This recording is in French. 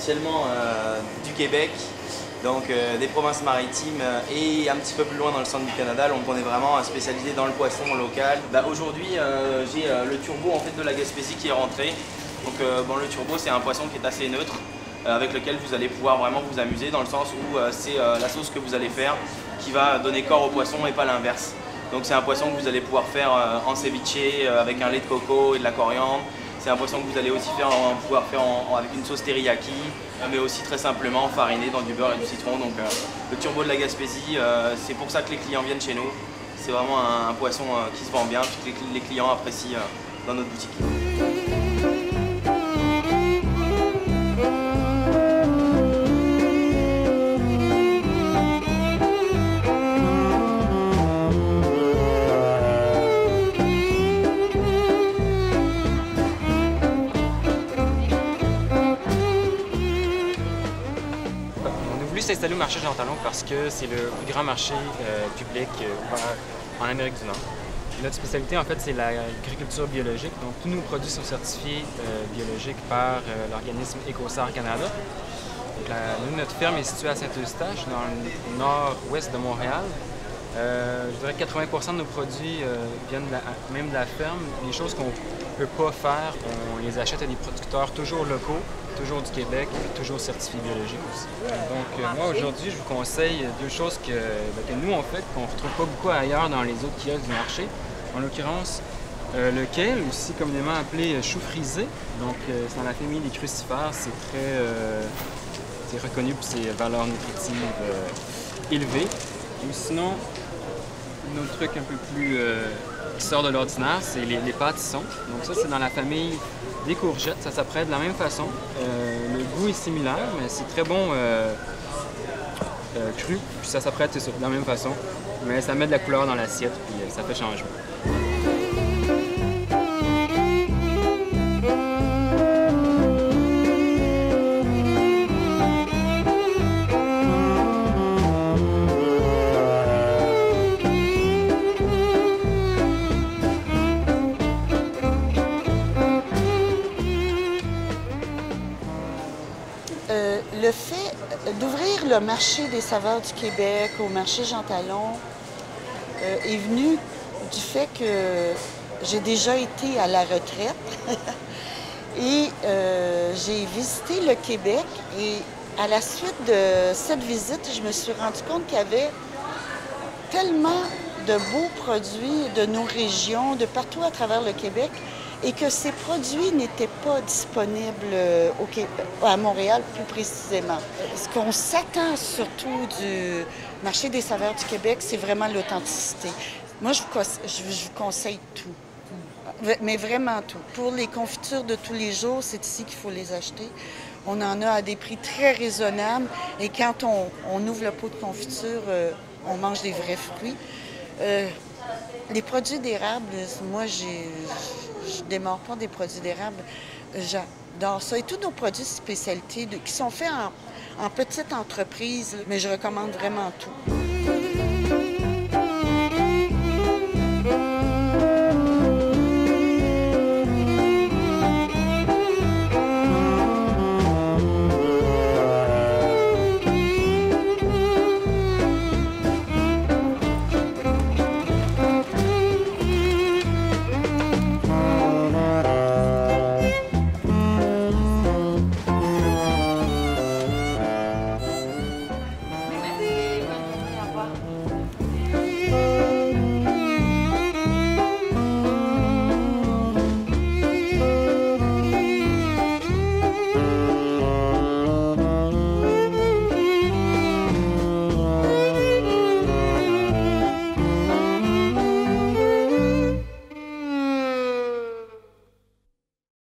essentiellement du Québec, donc des provinces maritimes et un petit peu plus loin dans le centre du Canada. Donc on est vraiment spécialisé dans le poisson local. Aujourd'hui, j'ai le turbo en fait de la Gaspésie qui est rentré. Donc bon, le turbo, c'est un poisson qui est assez neutre, avec lequel vous allez pouvoir vraiment vous amuser, dans le sens où c'est la sauce que vous allez faire qui va donner corps au poisson et pas l'inverse. Donc c'est un poisson que vous allez pouvoir faire en ceviche avec un lait de coco et de la coriandre. C'est un poisson que vous allez aussi pouvoir faire avec une sauce teriyaki, mais aussi très simplement fariné dans du beurre et du citron. Donc le turbo de la Gaspésie, c'est pour ça que les clients viennent chez nous. C'est vraiment un poisson qui se vend bien, que les clients apprécient dans notre boutique. On a voulu s'installer au marché Jean Talon parce que c'est le plus grand marché public ouvert en Amérique du Nord. Notre spécialité, en fait, c'est l'agriculture biologique. Donc, tous nos produits sont certifiés biologiques par l'organisme Écossaire Canada. Donc, nous, notre ferme est située à Saint-Eustache, dans le nord-ouest de Montréal. Je dirais que 80% de nos produits viennent même de la ferme. Les choses qu'on ne peut pas faire, on les achète à des producteurs toujours locaux, toujours du Québec, et toujours certifiés biologiques aussi. Donc moi aujourd'hui, je vous conseille deux choses que nous on fait, qu'on ne retrouve pas beaucoup ailleurs dans les autres kiosques du marché. En l'occurrence, le kale, aussi communément appelé chou frisé. Donc c'est dans la famille des crucifères, c'est reconnu pour ses valeurs nutritives élevées. Ou sinon, un autre truc un peu plus qui sort de l'ordinaire, c'est les pâtissons. Donc ça, c'est dans la famille des courgettes. Ça s'apprête de la même façon. Le goût est similaire, mais c'est très bon cru. Puis ça s'apprête de la même façon. Mais ça met de la couleur dans l'assiette, puis ça fait changement. Le fait d'ouvrir le marché des saveurs du Québec au marché Jean Talon est venu du fait que j'ai déjà été à la retraite et j'ai visité le Québec et à la suite de cette visite, je me suis rendu compte qu'il y avait tellement de beaux produits de nos régions, de partout à travers le Québec, et que ces produits n'étaient pas disponibles à Montréal plus précisément. Ce qu'on s'attend surtout du marché des saveurs du Québec, c'est vraiment l'authenticité. Moi, je vous conseille tout, mais vraiment tout. Pour les confitures de tous les jours, c'est ici qu'il faut les acheter. On en a à des prix très raisonnables et quand on ouvre le pot de confiture, on mange des vrais fruits. Les produits d'érable, moi, je ne démords pas des produits d'érable. J'adore ça. Et tous nos produits de spécialité qui sont faits en petite entreprise, mais je recommande vraiment tout.